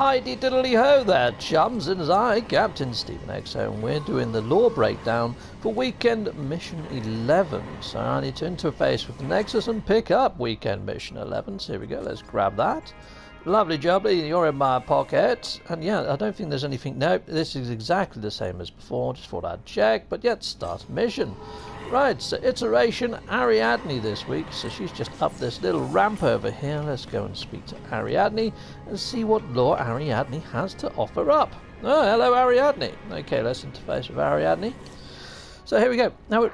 Mighty diddly ho there, chums, and it's I, Captain Stephen XO, and we're doing the lore breakdown for Weekend Mission 11. So I need to interface with the Nexus and pick up Weekend Mission 11. So here we go, let's grab that. Lovely jubbly, you're in my pocket. And yeah, I don't think there's anything. Nope, this is exactly the same as before. Just thought I'd check, but yet start mission. Right, so iteration Ariadne this week. So she's just up this little ramp over here. Let's go and speak to Ariadne and see what lore Ariadne has to offer up. Oh, hello Ariadne. Okay, let's interface with Ariadne. So here we go. Now,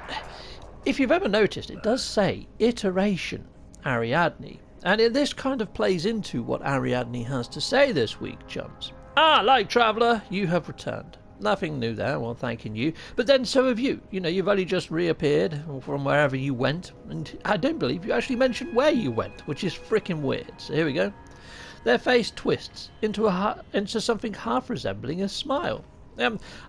if you've ever noticed, it does say iteration Ariadne. And this kind of plays into what Ariadne has to say this week, chums. Ah, like Traveller, you have returned. Nothing new there, well, thanking you. But then so have you. You know, you've only just reappeared from wherever you went. And I don't believe you actually mentioned where you went, which is freaking weird. So here we go. Their face twists into something half resembling a smile.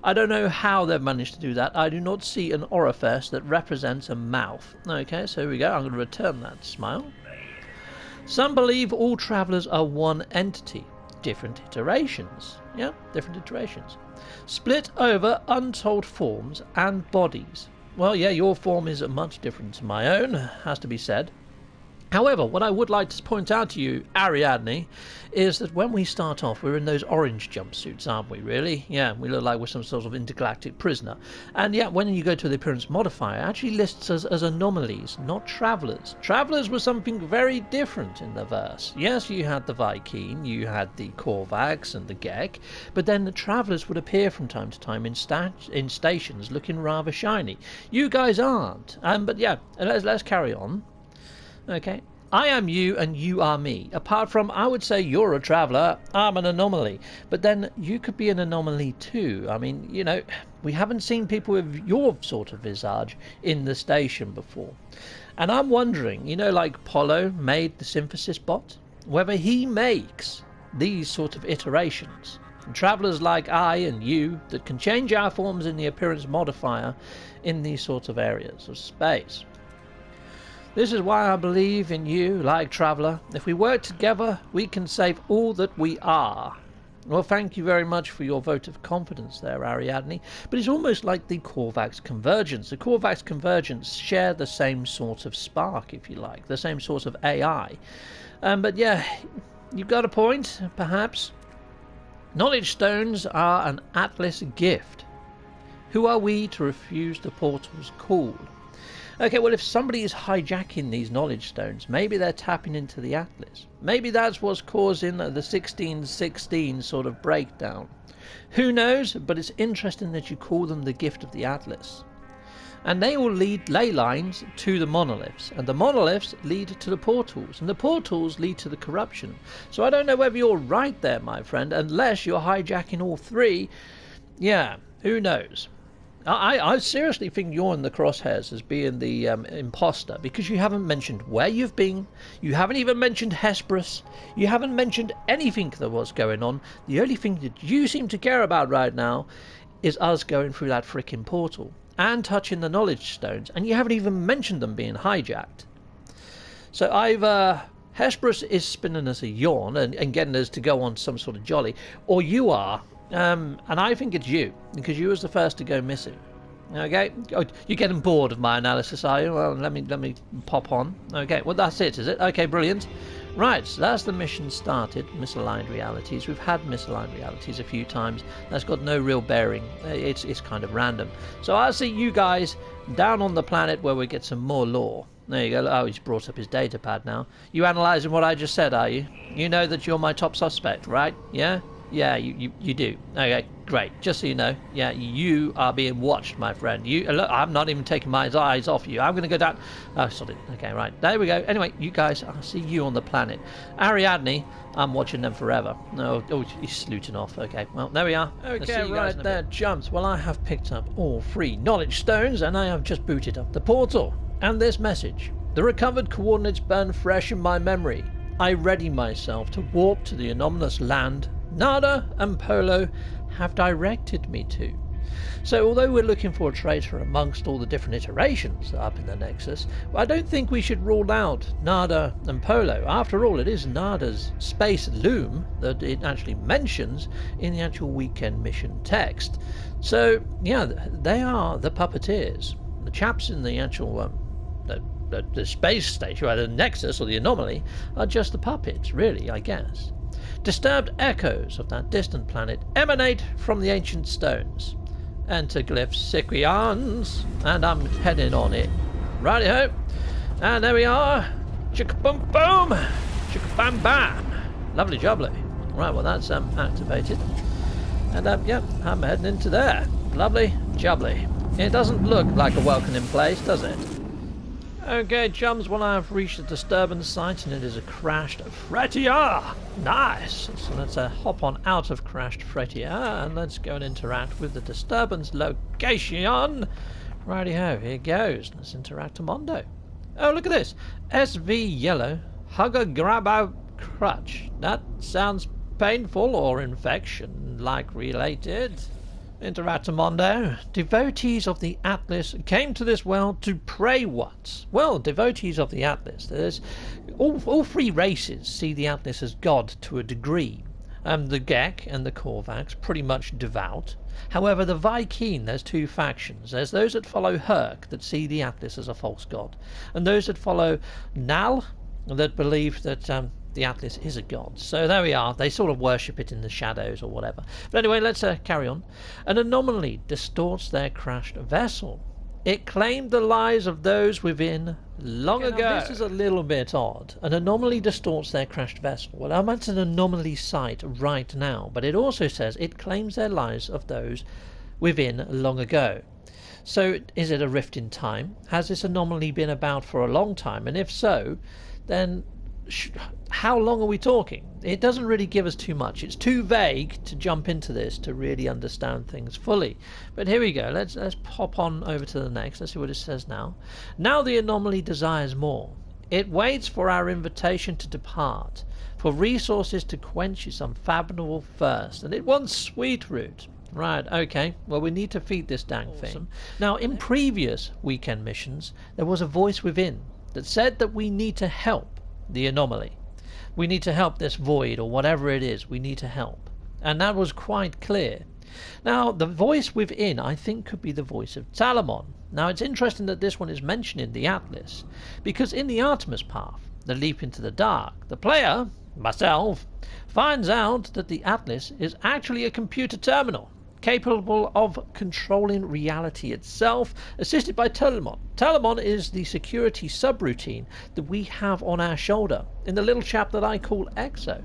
I don't know how they've managed to do that. I do not see an orifice that represents a mouth. Okay, so here we go. I'm going to return that smile. Some believe all travellers are one entity. Different iterations. Yeah, different iterations. Split over untold forms and bodies. Well, yeah, your form is much different to my own, has to be said. However, what I would like to point out to you, Ariadne, is that when we start off, we're in those orange jumpsuits, aren't we, really? Yeah, we look like we're some sort of intergalactic prisoner. And yeah, when you go to the appearance modifier, it actually lists us as anomalies, not travellers. Travellers were something very different in the verse. Yes, you had the Viking, you had the Korvax and the Gek, but then the travellers would appear from time to time in stations looking rather shiny. You guys aren't. But yeah, let's carry on. Okay, I am you and you are me. Apart from, I would say you're a traveller, I'm an anomaly. But then you could be an anomaly too. I mean, you know, we haven't seen people with your sort of visage in the station before. And I'm wondering, you know, like Polo made the synthesis bot, whether he makes these sort of iterations. And travellers like I and you that can change our forms in the appearance modifier in these sort of areas of space. This is why I believe in you, like Traveller. If we work together, we can save all that we are. Well, thank you very much for your vote of confidence there, Ariadne. But it's almost like the Korvax Convergence. The Korvax Convergence share the same sort of spark, if you like, the same sort of AI. But yeah, you've got a point, perhaps. Knowledge stones are an Atlas gift. Who are we to refuse the portal's call? Okay, well, if somebody is hijacking these knowledge stones, maybe they're tapping into the Atlas. Maybe that's what's causing the 1616 sort of breakdown. Who knows? But it's interesting that you call them the gift of the Atlas. And they will lead ley lines to the monoliths, and the monoliths lead to the portals, and the portals lead to the corruption. So I don't know whether you're right there, my friend, unless you're hijacking all three. Yeah, who knows? I seriously think you're in the crosshairs as being the imposter, because you haven't mentioned where you've been, you haven't even mentioned Hesperus, you haven't mentioned anything that was going on. The only thing that you seem to care about right now is us going through that frickin' portal and touching the knowledge stones, and you haven't even mentioned them being hijacked. So either Hesperus is spinning us a yawn and getting us to go on some sort of jolly, or you are. And I think it's you, because you was the first to go missing. Okay, oh, you're getting bored of my analysis, are you? Well, let me pop on. Okay, well, that's it, is it? Okay, brilliant. Right, so that's the mission started. Misaligned realities. We've had misaligned realities a few times. That's got no real bearing. It's kind of random. So I'll see you guys down on the planet where we get some more lore. There you go. Oh, he's brought up his data pad now. You analysing what I just said, are you? You know that you're my top suspect, right? Yeah? Yeah, you do. Okay, great. Just so you know, yeah, you are being watched, my friend. Look, I'm not even taking my eyes off you. I'm going to go down. Oh, sorry. Okay, right. There we go. Anyway, you guys, I'll see you on the planet. Ariadne, I'm watching them forever. Oh, he's slooting off. Okay, well, there we are. Okay, right there, jumps. Well, I have picked up all 3 knowledge stones, and I have just booted up the portal. And this message. The recovered coordinates burn fresh in my memory. I ready myself to warp to the anomalous land Nada and Polo have directed me to. So although we're looking for a traitor amongst all the different iterations up in the Nexus, I don't think we should rule out Nada and Polo. After all, it is Nada's space loom that it actually mentions in the actual weekend mission text. So yeah, they are the puppeteers. The chaps in the actual the space station, either the Nexus or the Anomaly, are just the puppets, really, I guess. Disturbed echoes of that distant planet emanate from the ancient stones. Enter glyphs Siquians, and I'm heading on it. Righty-ho. And there we are. Chicka-boom-boom. Chicka-bam-bam. Lovely jubbly. Right, well that's activated. And yeah, I'm heading into there. Lovely jubbly. It doesn't look like a welcoming place, does it? Okay, chums, well I have reached the disturbance site and it is a crashed Fretia. Nice. So let's hop on out of crashed Fretia and let's go and interact with the disturbance location. Righty-ho, here goes. Let's interact a Mondo. Oh, look at this. SV Yellow, Hugger Grabber Crutch. That sounds painful or infection-like related. Interattamondo. Devotees of the Atlas came to this world to pray what? Well, devotees of the Atlas. There's all three races see the Atlas as God to a degree. The Gek and the Korvax pretty much devout. However, the Vy'keen, there's two factions. There's those that follow Herc that see the Atlas as a false god, and those that follow Nal that believe that the Atlas is a god. So there we are. They sort of worship it in the shadows or whatever. But anyway, let's carry on. An anomaly distorts their crashed vessel. It claimed the lives of those within long ago. Now, this is a little bit odd. An anomaly distorts their crashed vessel. Well, I'm at an anomaly site right now, but it also says it claims their lives of those within long ago. So is it a rift in time? Has this anomaly been about for a long time? And if so, then how long are we talking? It doesn't really give us too much. It's too vague to jump into this to really understand things fully. But here we go. Let's pop on over to the next. Let's see what it says now. Now the anomaly desires more. It waits for our invitation to depart, for resources to quench its unfathomable thirst, and it wants sweet root. Right, okay. Well, we need to feed this dang thing. Now, in previous weekend missions, there was a voice within that said that we need to help the anomaly. We need to help this void or whatever it is. We need to help. And that was quite clear. Now, the voice within, I think, could be the voice of Talamon. Now, it's interesting that this one is mentioned in the Atlas, because in the Artemis path, the leap into the dark, the player, myself, finds out that the Atlas is actually a computer terminal, capable of controlling reality itself, assisted by Talamon. Talamon is the security subroutine that we have on our shoulder, in the little chap that I call Exo.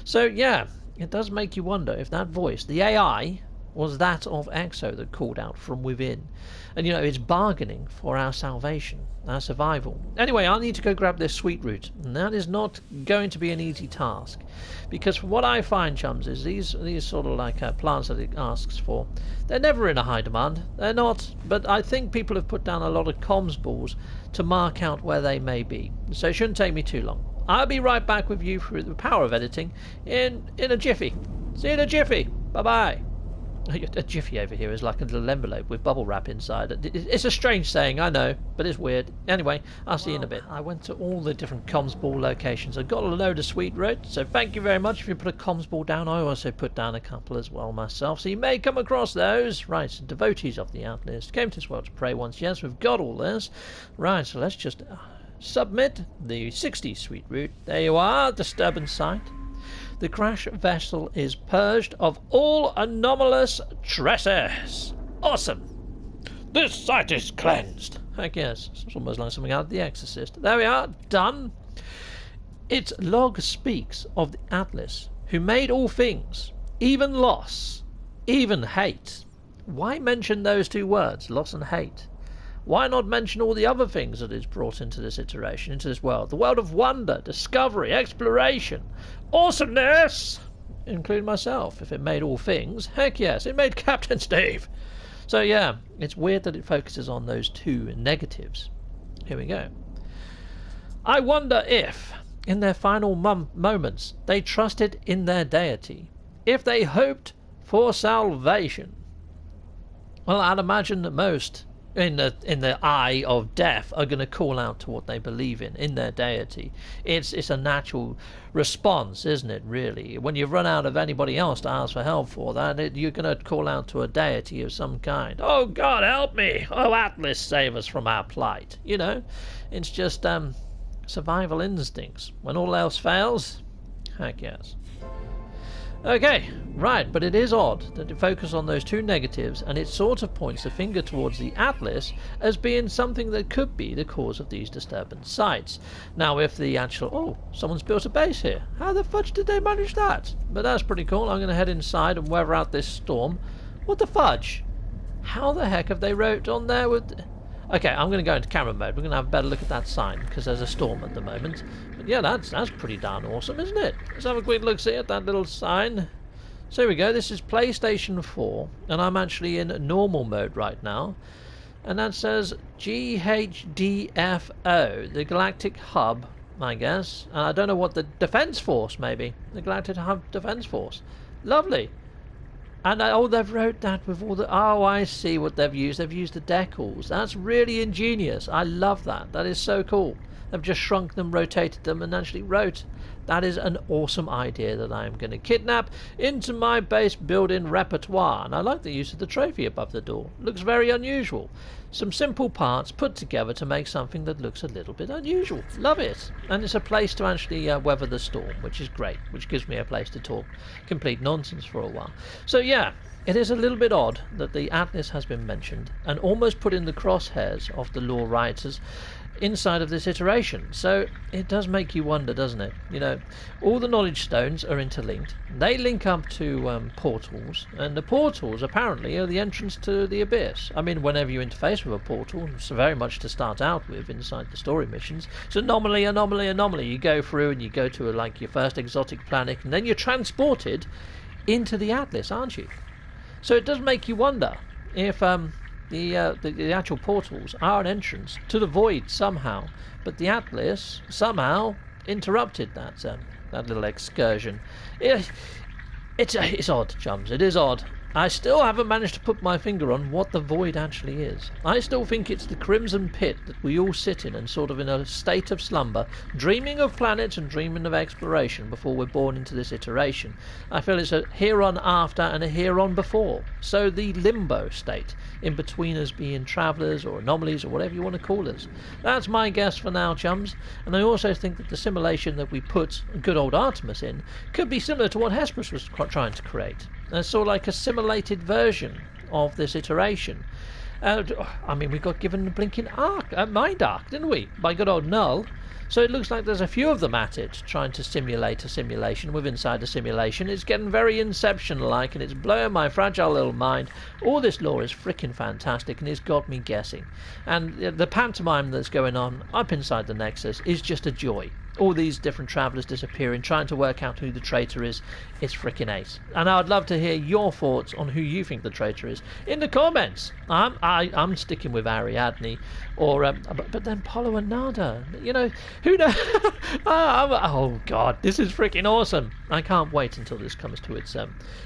So yeah, it does make you wonder if that voice, the AI, was that of Exo that called out from within. And it's bargaining for our salvation, our survival. Anyway, I need to go grab this sweet root, and that is not going to be an easy task. Because from what I find, chums, is these sort of like plants that it asks for, they're never in a high demand. They're not, but I think people have put down a lot of comms balls to mark out where they may be. So it shouldn't take me too long. I'll be right back with you through the power of editing in a jiffy. See you in a jiffy. Bye-bye. A jiffy over here is like a little envelope with bubble wrap inside. It's a strange saying, I know, but it's weird. Anyway, I'll see you in a bit. I went to all the different comms ball locations. I got a load of sweet root, so thank you very much. If you put a comms ball down, I also put down a couple as well myself, so you may come across those. Right, so devotees of the Atlas came to this world to pray once. Yes, we've got all this. Right, so let's just submit the 60 sweet root. There you are, disturbance site. The crash vessel is purged of all anomalous traces. Awesome. This site is cleansed. Heck yes, it's almost like something out of The Exorcist. There we are, done. Its log speaks of the Atlas, who made all things, even loss, even hate. Why mention those two words, loss and hate? Why not mention all the other things that is brought into this iteration, into this world? The world of wonder, discovery, exploration, awesomeness, including myself. If it made all things, heck yes, it made Captain Steve. So yeah, it's weird that it focuses on those two negatives. Here we go. I wonder if, in their final moments, they trusted in their deity, if they hoped for salvation. Well, I'd imagine that most in the eye of death are going to call out to what they believe in their deity. It's a natural response, isn't it, really? When you've run out of anybody else to ask for help for that, you're going to call out to a deity of some kind. Oh, God, help me! Oh, Atlas, save us from our plight. You know, it's just survival instincts. When all else fails, heck yes. Okay, right, but it is odd that you focus on those two negatives and it sort of points the finger towards the Atlas as being something that could be the cause of these disturbance sites. Now, if the actual... Oh, someone's built a base here. How the fudge did they manage that? But that's pretty cool. I'm going to head inside and weather out this storm. What the fudge? How the heck have they wrote on there with... Okay, I'm going to go into camera mode. We're going to have a better look at that sign because there's a storm at the moment. But yeah, that's pretty darn awesome, isn't it? Let's have a quick look-see at that little sign. So here we go. This is PlayStation 4, and I'm actually in normal mode right now. And that says GHDFO, the Galactic Hub, I guess. And I don't know what the Defense Force, maybe. The Galactic Hub Defense Force. Lovely. And they've wrote that with all the... Oh, I see what they've used. They've used the decals. That's really ingenious. I love that. That is so cool. They've just shrunk them, rotated them, and actually wrote. That is an awesome idea that I am going to kidnap into my base building repertoire. And I like the use of the trophy above the door. Looks very unusual. Some simple parts put together to make something that looks a little bit unusual. Love it. And it's a place to actually weather the storm, which is great. Which gives me a place to talk complete nonsense for a while. So yeah, it is a little bit odd that the Atlas has been mentioned and almost put in the crosshairs of the lore writers inside of this iteration. So it does make you wonder, doesn't it? You know, all the knowledge stones are interlinked. They link up to portals, and the portals apparently are the entrance to the abyss. I mean, whenever you interface with a portal, it's very much to start out with inside the story missions. It's anomaly. You go through and you go to like your first exotic planet, and then you're transported into the Atlas, aren't you? So it does make you wonder if the actual portals are an entrance to the void somehow, but the Atlas somehow interrupted that little excursion. It's odd, chums. It is odd. I still haven't managed to put my finger on what the void actually is. I still think it's the crimson pit that we all sit in and sort of in a state of slumber, dreaming of planets and dreaming of exploration before we're born into this iteration. I feel it's a here-on after and a here-on before. So the limbo state, in between us being travellers or anomalies or whatever you want to call us. That's my guess for now, chums. And I also think that the simulation that we put good old Artemis in could be similar to what Hesperus was trying to create. It's sort of like a simulated version of this iteration. I mean, we got given a blinking mind arc, didn't we? By good old Null. So it looks like there's a few of them at it, trying to simulate a simulation with inside a simulation. It's getting very Inception-like, and it's blowing my fragile little mind. All this lore is freaking fantastic, and it's got me guessing. And the pantomime that's going on up inside the Nexus is just a joy. All these different travellers disappearing, trying to work out who the traitor is. It's freaking ace. And I'd love to hear your thoughts on who you think the traitor is in the comments. I'm sticking with Ariadne, or but then Polo and Nada. You know, who knows? Oh God, this is freaking awesome. I can't wait until this comes to its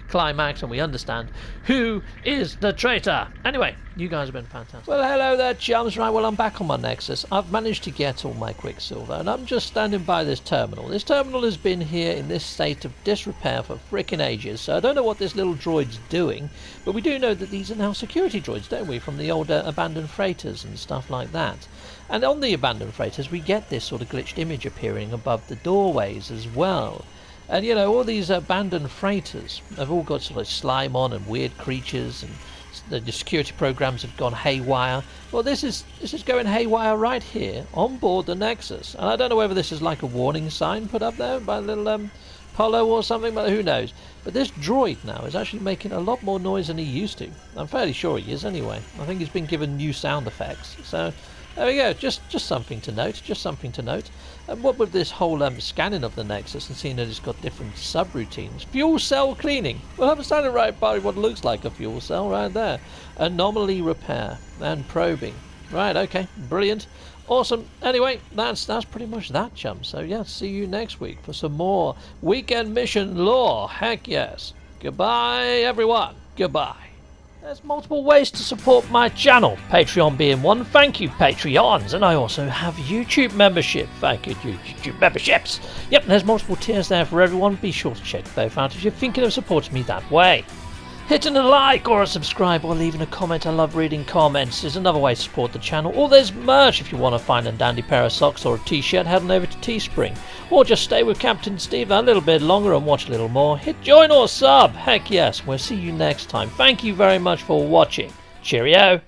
climax and we understand who is the traitor. Anyway, you guys have been fantastic. Well, hello there, chums. Right, well, I'm back on my Nexus. I've managed to get all my Quicksilver, and I'm just standing by this terminal. This terminal has been here in this state of disrepair for frickin' ages, so I don't know what this little droid's doing, but we do know that these are now security droids, don't we, from the older abandoned freighters and stuff like that. And on the abandoned freighters we get this sort of glitched image appearing above the doorways as well. And you know, all these abandoned freighters have all got sort of slime on and weird creatures, and the security programs have gone haywire. Well, this is going haywire right here on board the Nexus, and I don't know whether this is like a warning sign put up there by a little Polo or something, but who knows. But this droid now is actually making a lot more noise than he used to. I'm fairly sure he is anyway. I think he's been given new sound effects. So there we go, just something to note, And what with this whole scanning of the Nexus and seeing that it's got different subroutines. Fuel cell cleaning. Well, I'm standing right by what looks like a fuel cell right there. Anomaly repair and probing. Right, okay, brilliant. Awesome. Anyway, that's pretty much that, chum. So yeah, see you next week for some more weekend mission lore. Heck yes. Goodbye, everyone. Goodbye. There's multiple ways to support my channel, Patreon being one. Thank you, Patreons. And I also have YouTube membership. Thank you, YouTube memberships. Yep, there's multiple tiers there for everyone. Be sure to check both out if you're thinking of supporting me that way. Hitting a like or a subscribe or leaving a comment. I love reading comments. There's another way to support the channel. Or there's merch if you want to find a dandy pair of socks or a t-shirt. Head on over to Teespring. Or just stay with Captain Steve a little bit longer and watch a little more. Hit join or sub. Heck yes. We'll see you next time. Thank you very much for watching. Cheerio.